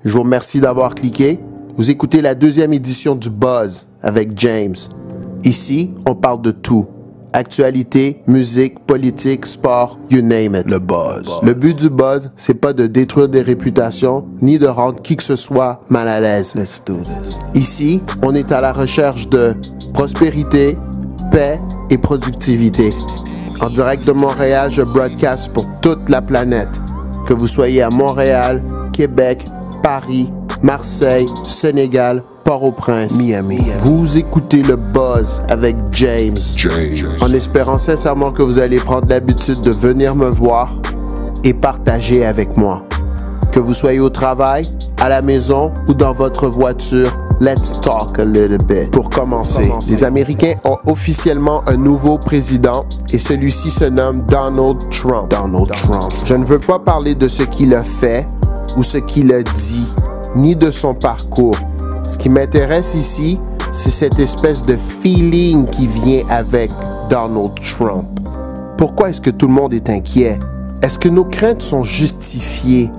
Je vous remercie d'avoir cliqué. Vous écoutez la deuxième édition du Buzz avec James. Ici, on parle de tout. Actualité, musique, politique, sport, you name it. Le buzz. Le but du buzz, c'est pas de détruire des réputations, ni de rendre qui que ce soit mal à l'aise. Let's do this. Ici, on est à la recherche de prospérité, paix et productivité. En direct de Montréal, je broadcast pour toute la planète. Que vous soyez à Montréal, Québec, Paris, Marseille, Sénégal, Port-au-Prince, Miami. Vous écoutez le Buzz avec James. En espérant sincèrement que vous allez prendre l'habitude de venir me voir et partager avec moi. Que vous soyez au travail, à la maison ou dans votre voiture, let's talk a little bit. Pour commencer, les Américains ont officiellement un nouveau président et celui-ci se nomme Donald Trump. Je ne veux pas parler de ce qu'il a fait ou ce qu'il a dit, ni de son parcours. Ce qui m'intéresse ici, c'est cette espèce de feeling qui vient avec Donald Trump. Pourquoi est-ce que tout le monde est inquiet? Est-ce que nos craintes sont justifiées?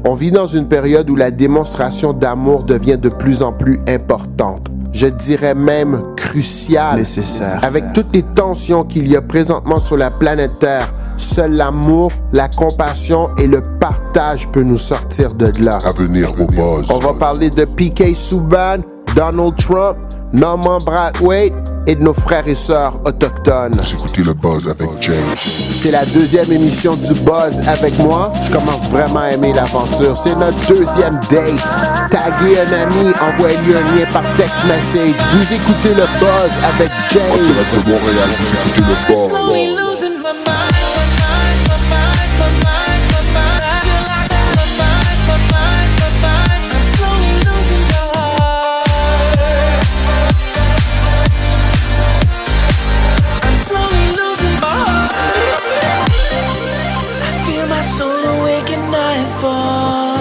On vit dans une période où la démonstration d'amour devient de plus en plus importante. Je dirais même cruciale. Nécessaire. Avec toutes les tensions qu'il y a présentement sur la planète Terre, seul l'amour, la compassion et le partage peut nous sortir de là. À venir au Buzz. On va parler de P.K. Subban, Donald Trump, Norman Brathwaite et de nos frères et sœurs autochtones. Vous écoutez le Buzz avec James. C'est la deuxième émission du Buzz avec moi. Je commence vraiment à aimer l'aventure. C'est notre deuxième date. Taguez un ami, envoyez-lui un lien par text message. Vous écoutez le Buzz avec En direct James. de Montréal, vous écoutez le Slowly Buzz. losing my mind. I'm slowly losing my heart. I'm slowly losing my heart. I feel my soul awake at nightfall.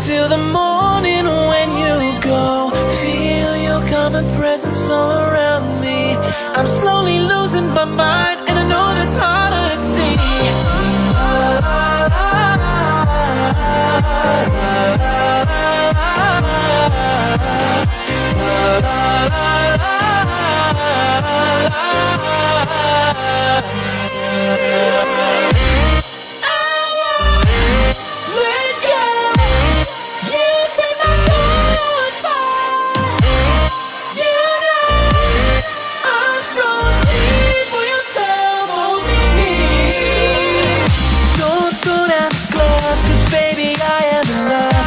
Till the morning when you go. Feel your common presence all around me. I'm slowly losing my mind, and I know that's harder to see. Let go. You set my soul on fire. You know I'm strong. See for yourself, hold me. Don't go down the club, 'cause baby I am in love.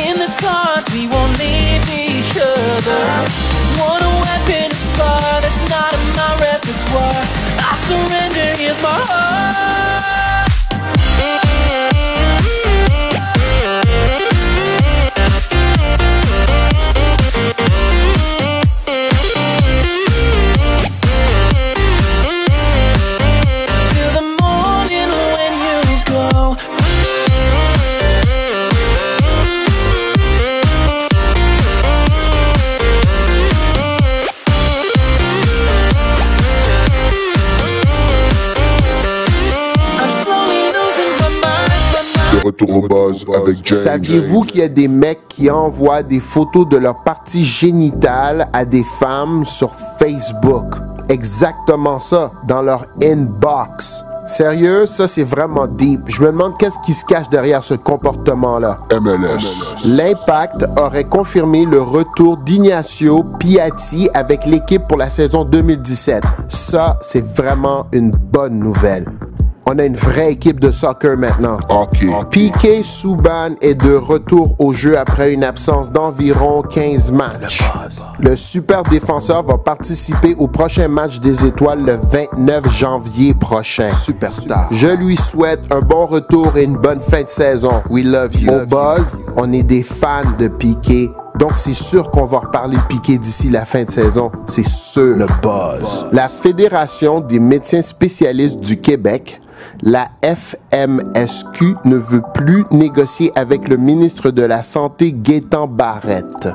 In the cards we won't leave each other. Want a weapon to spar that's not in my repertoire. I surrender, here's my heart. Till the morning when you go. I'm slowly losing my mind. De retour au Buzz avec James. Saviez-vous qu'il y a des mecs qui envoient des photos de leur partie génitale à des femmes sur Facebook? Exactement ça, dans leur inbox. Sérieux, ça c'est vraiment deep. Je me demande qu'est-ce qui se cache derrière ce comportement-là. MLS. L'Impact aurait confirmé le retour d'Ignacio Piatti avec l'équipe pour la saison 2017. Ça, c'est vraiment une bonne nouvelle. On a une vraie équipe de soccer maintenant. OK. P.K. Subban est de retour au jeu après une absence d'environ 15 matchs. Le super défenseur va participer au prochain match des étoiles le 29 janvier prochain. Superstar. Je lui souhaite un bon retour et une bonne fin de saison. We love you. Au Buzz, on est des fans de Piqué. Donc, c'est sûr qu'on va reparler Piqué d'ici la fin de saison. C'est sûr. Le Buzz. La Fédération des médecins spécialistes du Québec, la FMSQ, ne veut plus négocier avec le ministre de la Santé, Gaétan Barrette.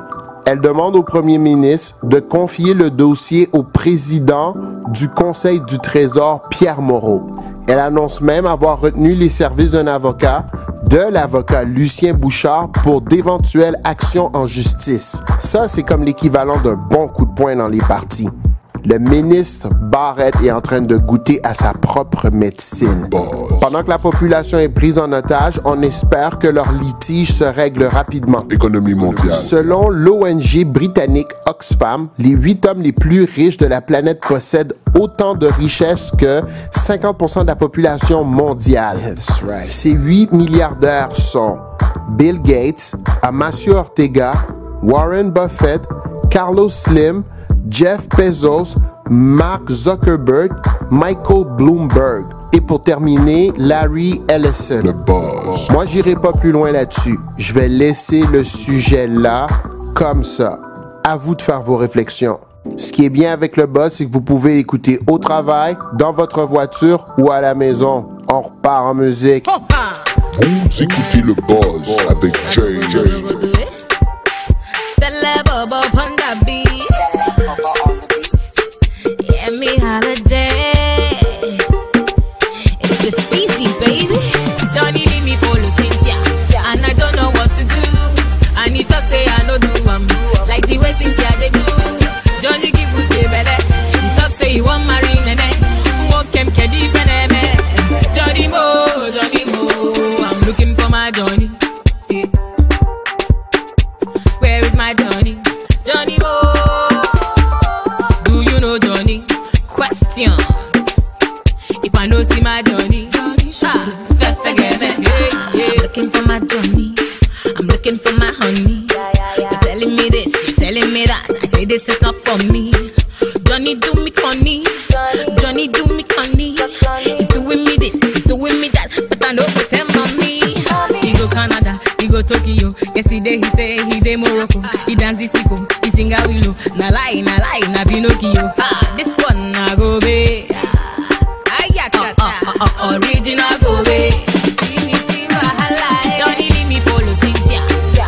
Elle demande au premier ministre de confier le dossier au président du Conseil du Trésor, Pierre Moreau. Elle annonce même avoir retenu les services d'un avocat, de l'avocat Lucien Bouchard, pour d'éventuelles actions en justice. Ça, c'est comme l'équivalent d'un bon coup de poing dans les parties. Le ministre Barrett est en train de goûter à sa propre médecine. Pendant que la population est prise en otage, on espère que leur litige se règle rapidement. Économie mondiale. Selon l'ONG britannique Oxfam, les 8 hommes les plus riches de la planète possèdent autant de richesses que 50% de la population mondiale. Ces 8 milliardaires sont Bill Gates, Amancio Ortega, Warren Buffett, Carlos Slim, Jeff Bezos, Mark Zuckerberg, Michael Bloomberg et pour terminer, Larry Ellison. Le buzz. Moi, j'irai pas plus loin là-dessus. Je vais laisser le sujet là, comme ça. À vous de faire vos réflexions. Ce qui est bien avec le buzz, c'est que vous pouvez écouter au travail, dans votre voiture ou à la maison. On repart en musique. Vous écoutez le buzz avec James. Yeah, me holiday. It's just easy, baby. Johnny leave me follow Cynthia, and I don't know what to do. And he talk say I no do like the way Cynthia they do. Johnny give Uche belle. He talk say he want marry nene. Walk him kedi feneme. Johnny Mo, I'm looking for my Johnny. Yeah. Where is my Johnny? Johnny Mo. Do you know Johnny? Question. If I know see my Johnny, I'm looking for my Johnny. I'm looking for my honey. You're telling me this, you're telling me that. I say this is not for me. Johnny do me conny. Johnny do me conny. He's doing me this, he's doing me that. But I know what's him on me. He go Canada, he go Tokyo. Yesterday he say he dey Morocco. He dance the sicko, he sing a willow. Na lie, na Pinocchio. This one na go be. Original go be. See wahala. Johnny leave me follow Cynthia,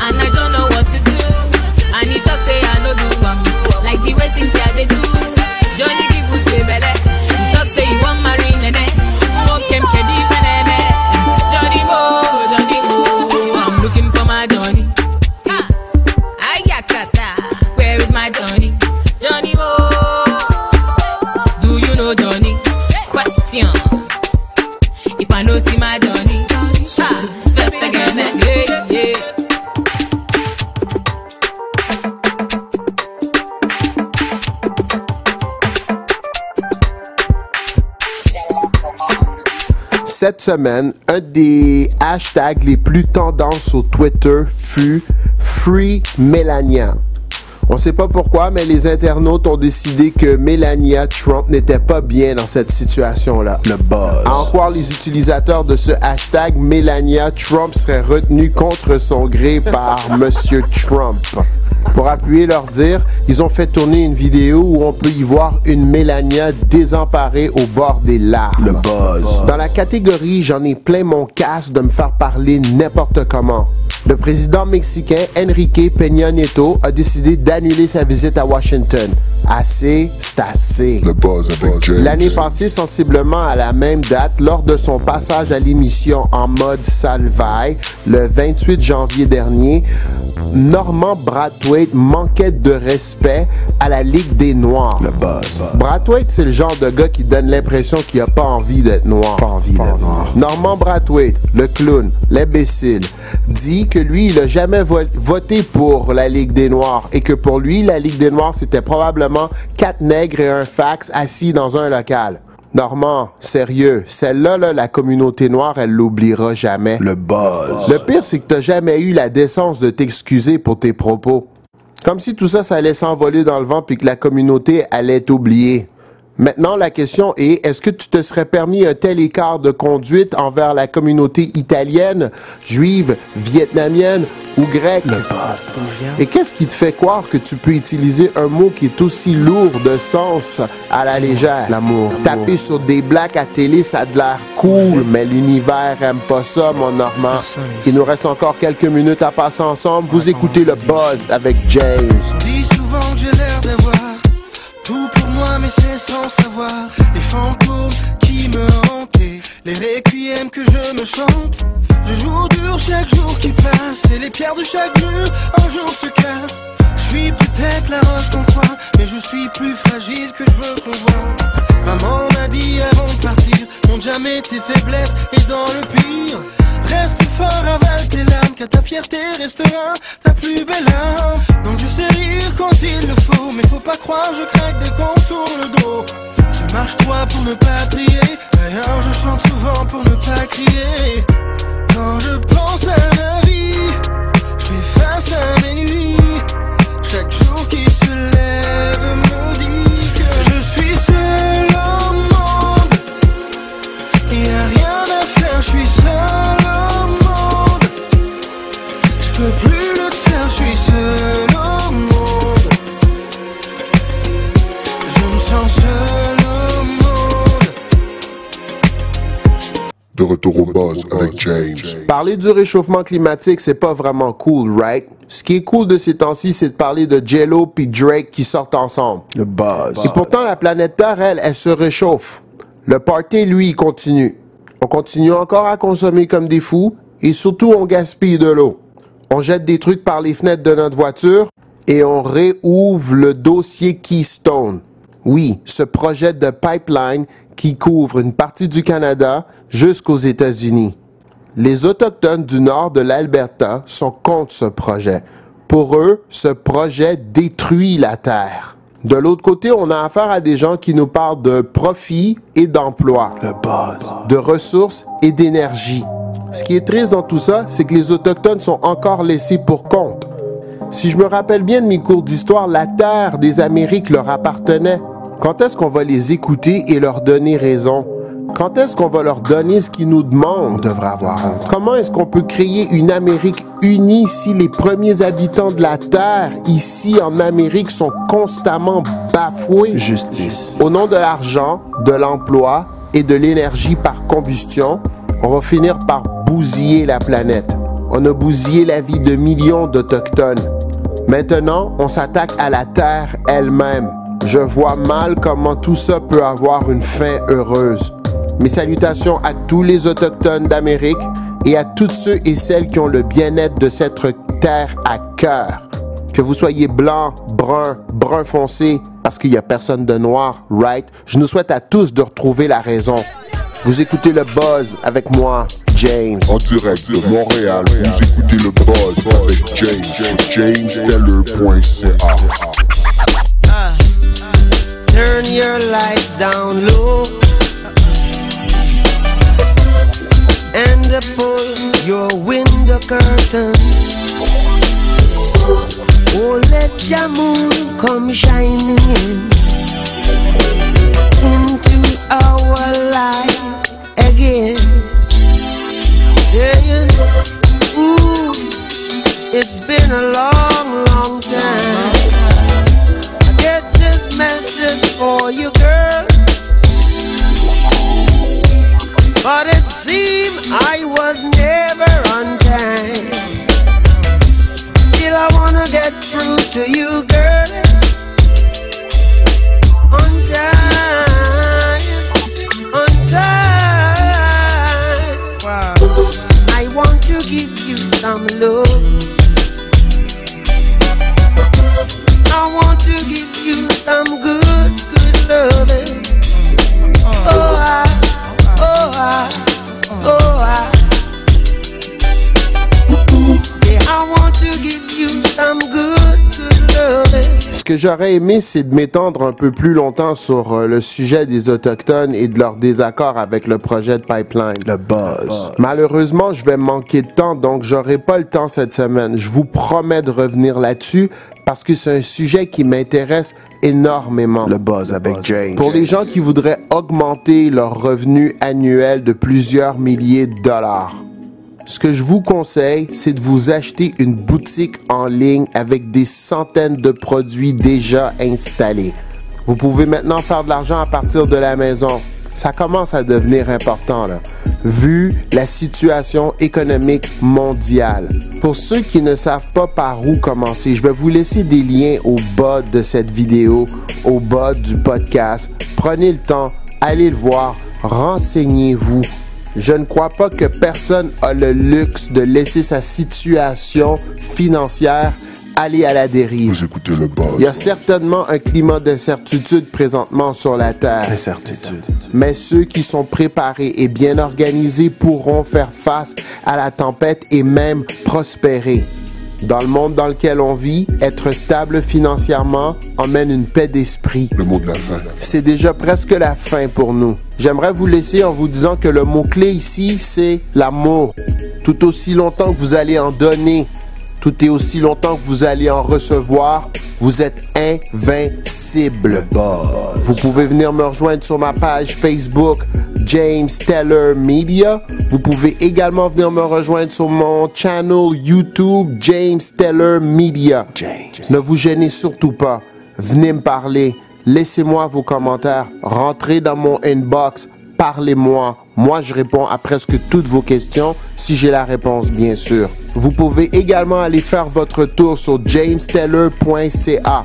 and I don't know what to do. And he talk say I no do like the way Cynthia they do. Johnny give Uche belle. He talk say he want marry nene. Walk him kedi feneme. Johnny Mo, I'm looking for my Johnny. Ayakata, where is my Johnny? Johnny Mo, do you know Johnny? Question. If I know see my Johnny, yeah. Cette semaine, un des hashtags les plus tendances sur Twitter fut Free Melania. On sait pas pourquoi, mais les internautes ont décidé que Melania Trump n'était pas bien dans cette situation-là. Le buzz. À en croire les utilisateurs de ce hashtag, Melania Trump serait retenue contre son gré par Monsieur Trump. Pour appuyer leur dire, ils ont fait tourner une vidéo où on peut y voir une Melania désemparée au bord des larmes. Le buzz. Dans la catégorie « J'en ai plein mon casse de me faire parler n'importe comment », le président mexicain Enrique Peña Nieto a décidé d'annuler sa visite à Washington. Assez, c'est assez. Le buzz avec James. L'année passée, sensiblement à la même date, lors de son passage à l'émission En mode Salvaille, le 28 janvier dernier, Norman Brathwaite manquait de respect à la Ligue des Noirs. Le buzz. Brathwaite, c'est le genre de gars qui donne l'impression qu'il n'a pas envie d'être noir. Norman Brathwaite, le clown, l'imbécile, dit que lui, il n'a jamais voté pour la Ligue des Noirs et que pour lui, la Ligue des Noirs, c'était probablement 4 nègres et un fax assis dans un local. Normand, sérieux, celle-là, la communauté noire, elle l'oubliera jamais. Le buzz. Le pire, c'est que t'as jamais eu la décence de t'excuser pour tes propos. Comme si tout ça, ça allait s'envoler dans le vent puis que la communauté allait t'oublier. Maintenant, la question est, est-ce que tu te serais permis un tel écart de conduite envers la communauté italienne, juive, vietnamienne ou grecque? Et qu'est-ce qui te fait croire que tu peux utiliser un mot qui est aussi lourd de sens à la légère? L'amour. Taper sur des blagues à télé, ça a de l'air cool, mais l'univers aime pas ça, mon Normand. Il nous reste encore quelques minutes à passer ensemble. Vous écoutez le buzz avec James. Dis souvent que j'ai l'air d'avoir tout pour moi, mais c'est sans savoir les fantômes qui me hantaient. les requiems que je me chante. Je joue dur chaque jour qui passe, et les pierres de chaque mur un jour se cassent. Je suis peut-être la roche qu'on croit, mais je suis plus fragile que je veux qu'on voit. Maman m'a dit avant de partir, montre jamais tes faiblesses, et dans le pire, reste fort, avale tes larmes, car ta fierté restera ta plus belle âme. Donc je sais rire quand il le faut, mais faut pas croire, je craque dès qu'on tourne le dos. Je marche droit pour ne pas plier, d'ailleurs je chante souvent pour ne pas crier. Quand je pense à ma vie, je fais face à mes nuits. Chaque jour qui se lève me dit que je suis seul au monde. Y'a rien à faire, je suis seul au monde. Je peux plus le faire, je suis seul au monde. Je me sens seul au monde. De retour au buzz avec James. Parler du réchauffement climatique, c'est pas vraiment cool, right? Ce qui est cool de ces temps-ci, c'est de parler de J-Lo puis Drake qui sortent ensemble. Le buzz. Et pourtant, la planète Terre, elle se réchauffe. Le party, lui, il continue. On continue encore à consommer comme des fous et surtout, on gaspille de l'eau. On jette des trucs par les fenêtres de notre voiture et on réouvre le dossier Keystone. Oui, ce projet de pipeline qui couvre une partie du Canada jusqu'aux États-Unis. Les Autochtones du nord de l'Alberta sont contre ce projet. Pour eux, ce projet détruit la terre. De l'autre côté, on a affaire à des gens qui nous parlent de profit et d'emploi, Le buzz. de ressources et d'énergie. Ce qui est triste dans tout ça, c'est que les Autochtones sont encore laissés pour compte. Si je me rappelle bien de mes cours d'histoire, la terre des Amériques leur appartenait. Quand est-ce qu'on va les écouter et leur donner raison? Quand est-ce qu'on va leur donner ce qu'ils nous demandent? On devrait avoir honte. Comment est-ce qu'on peut créer une Amérique unie si les premiers habitants de la Terre, ici en Amérique, sont constamment bafoués? Justice. Au nom de l'argent, de l'emploi et de l'énergie par combustion, on va finir par bousiller la planète. On a bousillé la vie de millions d'Autochtones. Maintenant, on s'attaque à la Terre elle-même. Je vois mal comment tout ça peut avoir une fin heureuse. Mes salutations à tous les Autochtones d'Amérique et à tous ceux et celles qui ont le bien-être de cette terre à cœur. Que vous soyez blanc, brun foncé, parce qu'il n'y a personne de noir, right? Je nous souhaite à tous de retrouver la raison. Vous écoutez le buzz avec moi, James. En direct de Montréal, vous écoutez le buzz avec James sur jamesteller.ca. Turn your lights down low and pull your window curtain. Oh, let your moon come shining into our life again. Yeah. Ooh, it's been a long time. Message for you, girl, but it seemed I was never on time. Still I wanna get through to you, girl, on time, on time. Wow. I want to give you some love. I want to give you some good loving. Oh, yeah, I want to give you some good loving. Ce que j'aurais aimé, c'est de m'étendre un peu plus longtemps sur le sujet des Autochtones et de leur désaccord avec le projet de pipeline. Le buzz. Malheureusement, je vais manquer de temps, donc j'aurai pas le temps cette semaine. Je vous promets de revenir là-dessus parce que c'est un sujet qui m'intéresse énormément. Le buzz avec James. Pour les gens qui voudraient augmenter leur revenu annuel de plusieurs milliers de dollars, ce que je vous conseille, c'est de vous acheter une boutique en ligne avec des centaines de produits déjà installés. Vous pouvez maintenant faire de l'argent à partir de la maison. Ça commence à devenir important, là, vu la situation économique mondiale. Pour ceux qui ne savent pas par où commencer, je vais vous laisser des liens au bas de cette vidéo, au bas du podcast. Prenez le temps, allez le voir, renseignez-vous. Je ne crois pas que personne a le luxe de laisser sa situation financière aller à la dérive. Vous écoutez le buzz. Il y a certainement un climat d'incertitude présentement sur la Terre. Incertitude. Mais ceux qui sont préparés et bien organisés pourront faire face à la tempête et même prospérer. Dans le monde dans lequel on vit, être stable financièrement emmène une paix d'esprit. Le mot de la fin. C'est déjà presque la fin pour nous. J'aimerais vous laisser en vous disant que le mot-clé ici, c'est l'amour. Tout aussi longtemps que vous allez en donner, tout et aussi longtemps que vous allez en recevoir, vous êtes invincible. Vous pouvez venir me rejoindre sur ma page Facebook, James Teller Media. Vous pouvez également venir me rejoindre sur mon channel YouTube, James Teller Media. Ne vous gênez surtout pas. Venez me parler. Laissez-moi vos commentaires. Rentrez dans mon inbox. Parlez-moi. Moi, je réponds à presque toutes vos questions, si j'ai la réponse, bien sûr. Vous pouvez également aller faire votre tour sur jamesteller.ca.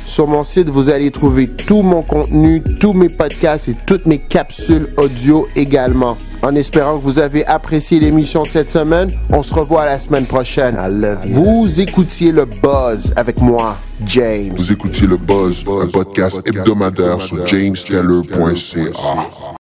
Sur mon site, vous allez trouver tout mon contenu, tous mes podcasts et toutes mes capsules audio également. En espérant que vous avez apprécié l'émission de cette semaine, on se revoit la semaine prochaine. I love you. Vous écoutiez le Buzz avec moi, James. Vous écoutiez le buzz, un podcast hebdomadaire sur jamesteller.ca.